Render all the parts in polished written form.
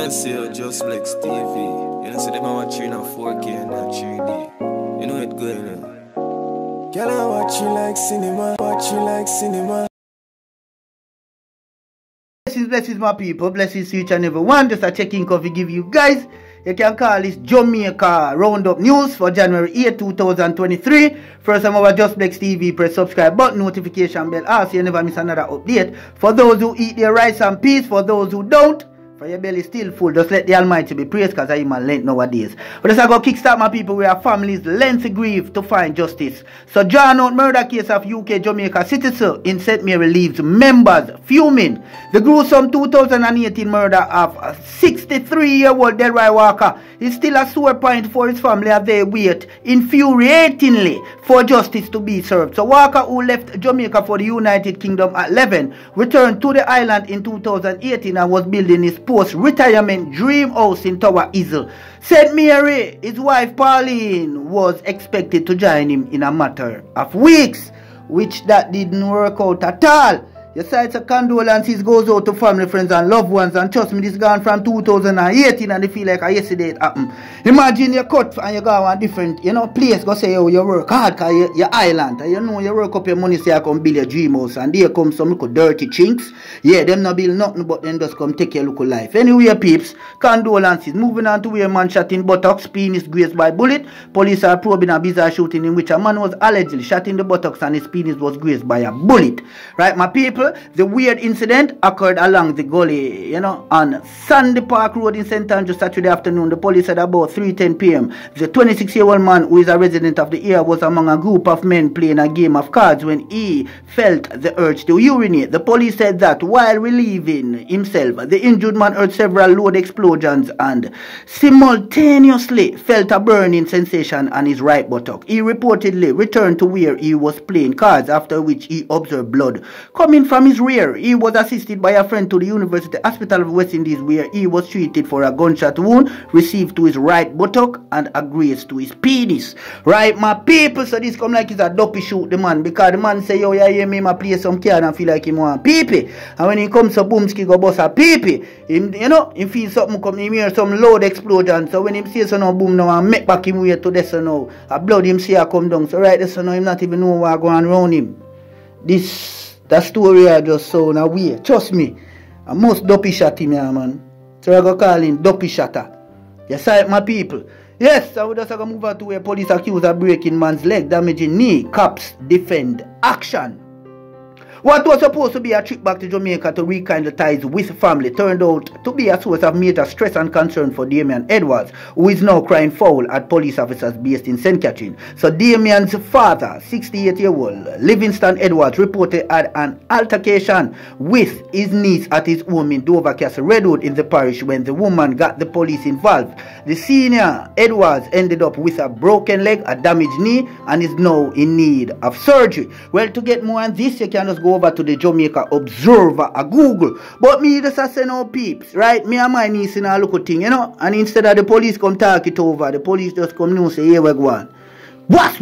know, see you just like TV. You know, see them watching on 4K and not 3D. You know it good, you know. Girl, I watch you like cinema, watch you like cinema. Blessings, my people. Blessings to each and every one. Just a check-in coffee give you guys. You can call this Jamaica Roundup News for January 8, 2023. First time over Just Flex TV, press subscribe button, notification bell, so you never miss another update. For those who eat their rice and peas, for those who don't, for your belly still full, just let the Almighty be praised, because I am lent nowadays. But as I go kickstart my people, we have families lengthy grief to find justice. So drawn out murder case of UK Jamaica citizen in St. Mary leaves members fuming. The gruesome 2018 murder of 63-year-old Delroy Walker is still a sore point for his family as they wait infuriatingly for justice to be served. So Walker, who left Jamaica for the United Kingdom at 11, returned to the island in 2018 and was building his post-retirement dream house in Tower Isle. St. Mary, his wife Pauline, was expected to join him in a matter of weeks, which that didn't work out at all. Your sides of condolences goes out to family, friends and loved ones, and trust me, this gone from 2018 and they feel like yesterday it happened. Imagine you cut and you go to a different, place, go say, oh, you work hard because you're island, and you know you work up your money so you come build your dream house, and there comes some little dirty chinks. Yeah, them not build nothing but them just come take your local life. Anyway, peeps, condolences. Moving on to where a man shot in buttocks, penis grazed by bullet. Police are probing a bizarre shooting in which a man was allegedly shot in the buttocks and his penis was grazed by a bullet. Right, my people? The weird incident occurred along the gully, on Sandy Park Road in St. Andrew Saturday afternoon. The police said about 3:10 p.m. The 26-year-old man, who is a resident of the area, was among a group of men playing a game of cards when he felt the urge to urinate. The police said that while relieving himself, the injured man heard several loud explosions and simultaneously felt a burning sensation on his right buttock. He reportedly returned to where he was playing cards, after which he observed blood coming from his rear. He was assisted by a friend to the University Hospital of West Indies, where he was treated for a gunshot wound received to his right buttock and a graze to his penis. Right, my people, so this come like it's a dopey shoot the man, because the man say, yo, yeah, me I play some card and feel like he want pee-pee. And when he comes to Boomski go bust a pee-pee, he feels something come, he hear some loud explosion. So when he sees so now boom now and make back him way to this so now, a blood him see a come down. So right this so now him not even know what going around him. That story I just saw now weird. Trust me. I must dopey shot him, yeah, man. So I go call him dopey shotter. Yes, my people. Yes, I would just go move on to where police accuse of breaking man's leg, damaging knee. Cops defend action. What was supposed to be a trip back to Jamaica to rekindle ties with family turned out to be a source of major stress and concern for Damian Edwards, who is now crying foul at police officers based in St. Catherine. So Damian's father, 68-year-old Livingston Edwards, reported had an altercation with his niece at his home in Dover Castle, Redwood in the parish, when the woman got the police involved. The senior Edwards ended up with a broken leg, a damaged knee, and is now in need of surgery. Well, to get more on this, you can just go over to the Jamaica Observer a Google. But me just say no peeps, right? Me and my niece in a local thing, and instead of the police come talk it over, the police just come now say, here we go on. What?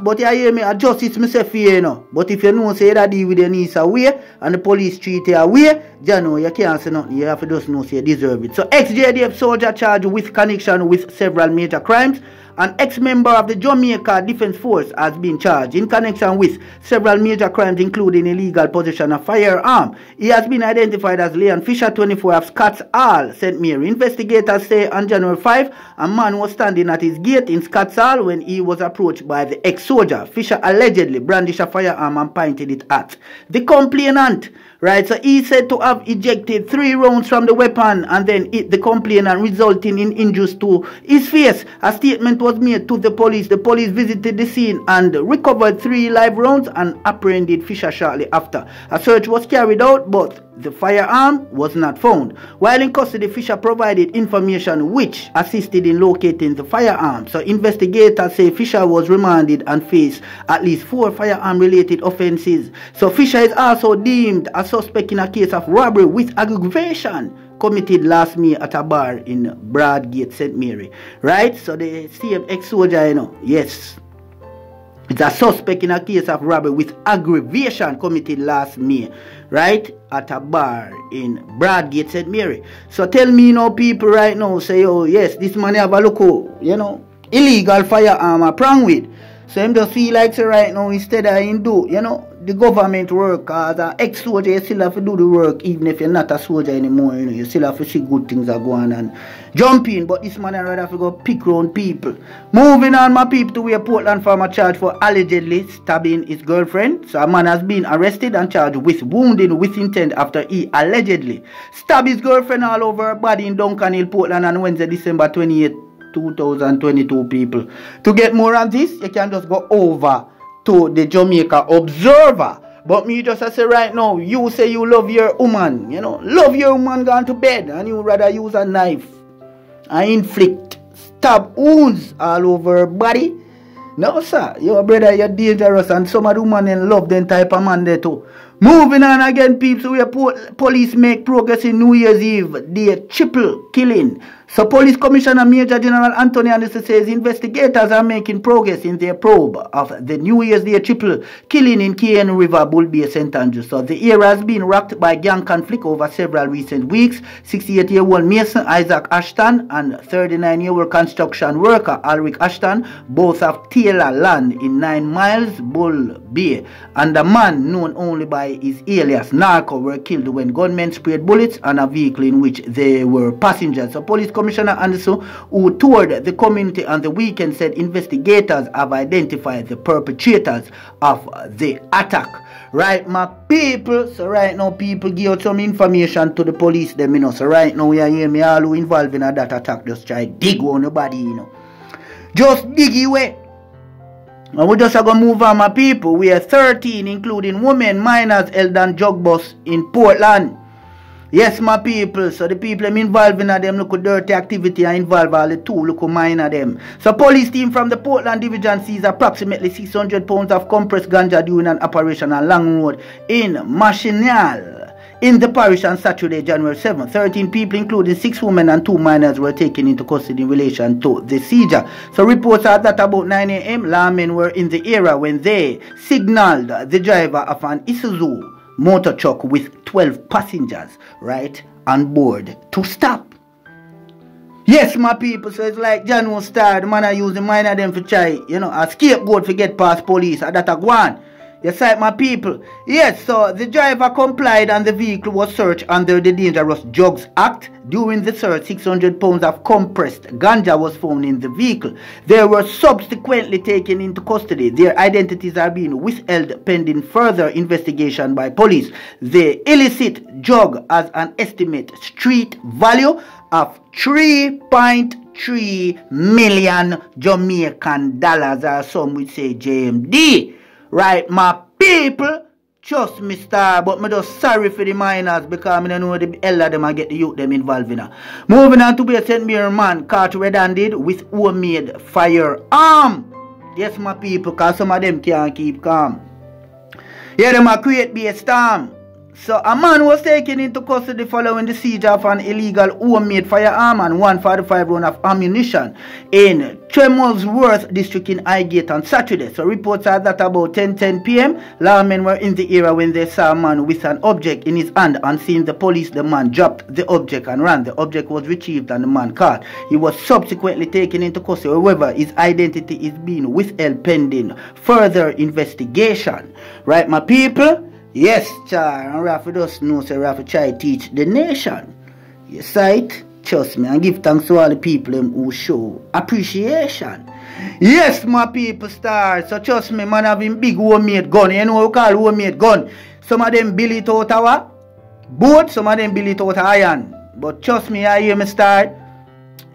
But you hear me, I justice myself here, But if you know say that deal with your niece away and the police treat you away, you know you can't say nothing. You have to just know say you deserve it. So ex-JDF soldier charged with connection with several major crimes. An ex-member of the Jamaica Defense Force has been charged in connection with several major crimes, including illegal possession of firearm. He has been identified as Leon Fisher, 24, of Scotts Hall, St. Mary. Investigators say on January 5, a man was standing at his gate in Scotts Hall when he was approached by the ex-soldier. Fisher allegedly brandished a firearm and pointed it at the complainant. Right, so he said to have ejected 3 rounds from the weapon and then hit the complainant, resulting in injuries to his face. A statement was made to the police. The police visited the scene and recovered 3 live rounds and apprehended Fisher shortly after. A search was carried out, but the firearm was not found. While in custody, Fisher provided information which assisted in locating the firearm. So investigators say Fisher was remanded and faced at least 4 firearm-related offenses. So Fisher is also deemed a suspect in a case of robbery with aggravation committed last May at a bar in Broadgate, St. Mary. Right? So the same ex-soldier, yes. It's a suspect in a case of robbery with aggravation committed last May, right, at a bar in Bradgate, St. Mary. So tell me now, people right now say, oh yes, this man have a look, you know, illegal firearm a prong with. So him just feel like say right now instead of him do, you know, the government work as an ex-soldier, you still have to do the work even if you're not a soldier anymore, you know, you still have to see good things are going on and jump in. But this man I rather have to go pick round people. Moving on, my people, to where Portland farmer charged for allegedly stabbing his girlfriend. So a man has been arrested and charged with wounding with intent after he allegedly stabbed his girlfriend all over her body in Duncan Hill, Portland on Wednesday, December 28th. 2022 people. To get more on this, you can just go over to the Jamaica Observer. But me just say right now, you say you love your woman, you know, love your woman gone to bed, and you rather use a knife and inflict stab wounds all over her body. No sir, your brother, you're dangerous, and some of the women in love them type of man there too. Moving on again, people, where police make progress in New Year's Eve, the triple killing. So Police Commissioner Major General Anthony Anderson says investigators are making progress in their probe of the New Year's Day triple killing in KN River, Bull Bay, St. Andrews. So the area has been rocked by gang conflict over several recent weeks. 68-year-old Mason Isaac Ashton and 39-year-old construction worker Alric Ashton both have Taylor land in 9 miles, Bull Bay. And the man known only by his alias Narco were killed when gunmen sprayed bullets on a vehicle in which they were passengers. So Police Commissioner Anderson, who toured the community on the weekend, said investigators have identified the perpetrators of the attack. Right, my people? So right now, people give out some information to the police, them, you know. So right now, we are hearing me all who involved in that attack just try dig on the body, you know. Just dig away. And we just are going to move on, my people. We are 13, including women, minors, held on drug bus in Portland. Yes, my people. So the people involved in them look dirty activity and involve all the two look minor them. So police team from the Portland division seized approximately 600 pounds of compressed ganja during an operation on Long Road in Machinal in the parish on Saturday, January 7. 13 people, including 6 women and 2 minors, were taken into custody in relation to the seizure. So reports are that about 9 a.m. lawmen were in the area when they signaled the driver of an Isuzu motor truck with 12 passengers right on board to stop. Yes, my people, so it's like John Star, the man I use the minor them for try, you know, a scapegoat for get past police, and that a go on. Yes, right, my people. Yes, so the driver complied and the vehicle was searched under the Dangerous Drugs Act. During the search, 600 pounds of compressed ganja was found in the vehicle. They were subsequently taken into custody. Their identities are being withheld pending further investigation by police. The illicit drug has an estimate street value of 3.3 million Jamaican dollars, or some would say JMD. Right, my people, trust me, star, but me just sorry for the minors because I don't know the hell of them I get the youth them involved in. Moving on to be a St. Mary man caught red-handed with homemade firearm. Yes, my people, because some of them can't keep calm. Yeah, them a create be a storm. So a man was taken into custody following the seizure of an illegal homemade firearm and 145 round of ammunition in Tremolsworth district in Highgate on Saturday. So reports are that about 10:10 p.m. lawmen were in the area when they saw a man with an object in his hand, and seeing the police, the man dropped the object and ran. The object was retrieved and the man caught. He was subsequently taken into custody. However, his identity is being withheld pending further investigation. Right, my people? Yes, char, and we have to just know, so we have to try to teach the nation. Yes, right? Trust me, and give thanks to all the people who show appreciation. Yes, my people, star. So trust me, man having big homemade gun. You know what we call homemade gun? Some of them build it out of boat, some of them build it out of iron. But trust me, I hear me start.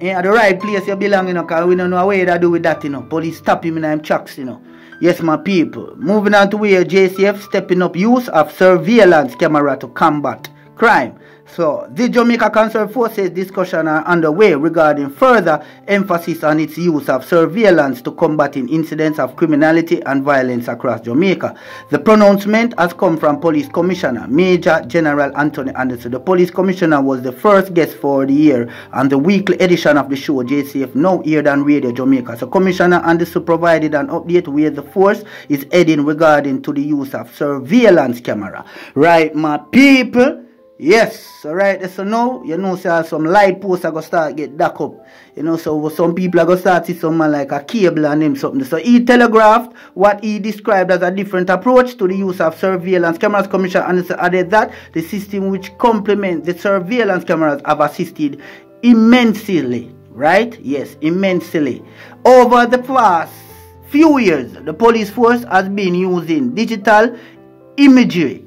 At the right place you belong, you know, because we don't know what to do with that, you know. Police stop him in them tracks, you know. Yes, my people. Moving on to where JCF stepping up use of surveillance camera to combat crime. So, the Jamaica Concerned Forces discussion are underway regarding further emphasis on its use of surveillance to combating incidents of criminality and violence across Jamaica. The pronouncement has come from Police Commissioner Major General Anthony Anderson. The Police Commissioner was the first guest for the year on the weekly edition of the show JCF Now aired on Radio Jamaica. So, Commissioner Anderson provided an update where the force is heading regarding to the use of surveillance camera. Right, my people? Yes, alright, so now, you know, so some light posts are going to start get dark up. You know, so some people are going to start see someone like a cable and him something. So he telegraphed what he described as a different approach to the use of surveillance cameras. Commissioner Anderson added that the system which complement the surveillance cameras have assisted immensely, right? Yes, immensely. Over the past few years, the police force has been using digital imagery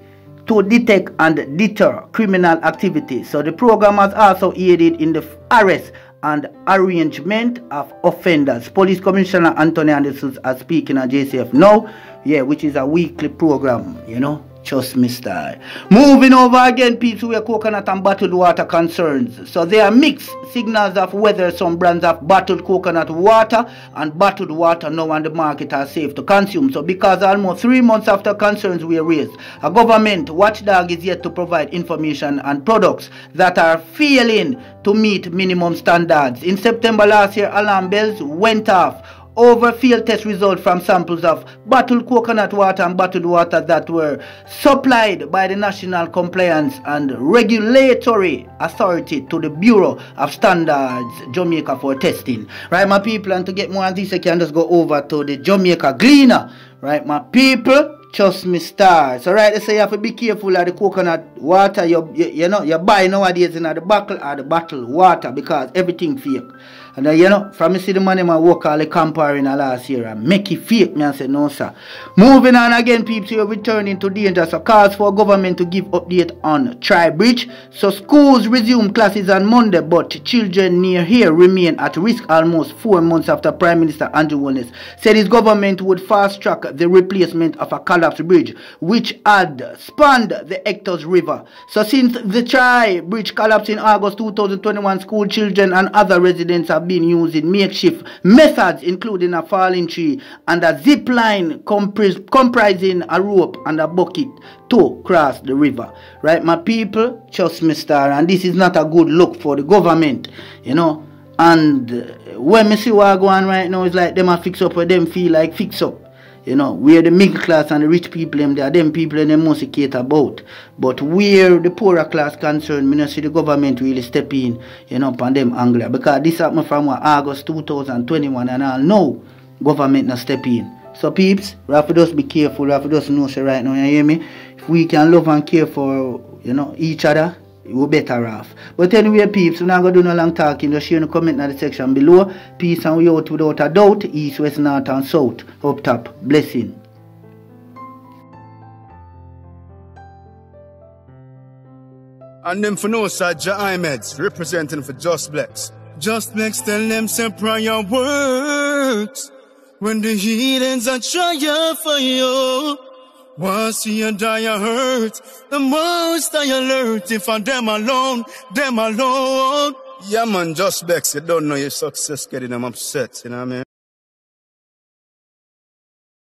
to detect and deter criminal activity. So the program has also aided in the arrest and arraignment of offenders. Police Commissioner Anthony Anderson is speaking at JCF Now, yeah, which is a weekly program, you know. Trust me, star. Moving over again, people where coconut and bottled water concerns. So there are mixed signals of whether some brands of bottled coconut water and bottled water now on the market are safe to consume. So because almost 3 months after concerns were raised, a government watchdog is yet to provide information on products that are failing to meet minimum standards. In September last year, alarm bells went off over field test results from samples of bottled coconut water and bottled water that were supplied by the National Compliance and Regulatory Authority to the Bureau of Standards Jamaica for testing. Right, my people, and to get more on this, I can just go over to the Jamaica Gleaner. Right, my people, trust me, stars. Alright, so you have to be careful of the coconut water you know, you buy nowadays in the bottle or the bottled water because everything fake. And you know, from me see the money my work all the comparing last year and make it fake, me and say no sir. Moving on again, people, you're returning to danger. So calls for government to give update on Tri-Bridge. So schools resume classes on Monday, but children near here remain at risk almost 4 months after Prime Minister Andrew Willis said his government would fast track the replacement of a collapsed bridge which had spanned the Hector's River. So since the Tri-Bridge collapsed in August 2021, school children and other residents have been using makeshift methods including a falling tree and a zip line comprising a rope and a bucket to cross the river. Right, my people, trust me, star, and this is not a good look for the government, you know. And when me see what go on right now, it's like them a fix up where them feel like fix up. You know, where the middle class and the rich people them, they are them people and they must cater about. But where the poorer class concerned, me not see the government really step in, you know, upon them angle. Because this happened from August 2021 and all know government not step in. So peeps, we have to just be careful, we have to just know say right now, you hear me? If we can love and care for, you know, each other, we're better off. But anyway, peeps, we're not going to do no long talking. Just share in the comment in the section below. Peace and we out without a doubt. East, west, north and south. Up top. Blessing. And them for no side, Ahmeds, representing for Just Blex. Just Blex tell them say prayer works. When the heathens are trying for you. Once you die, you hurt. The most I alert. If I'm them alone, them alone. Yeah, man, Just Bex, you don't know your success getting them upset, you know what I mean?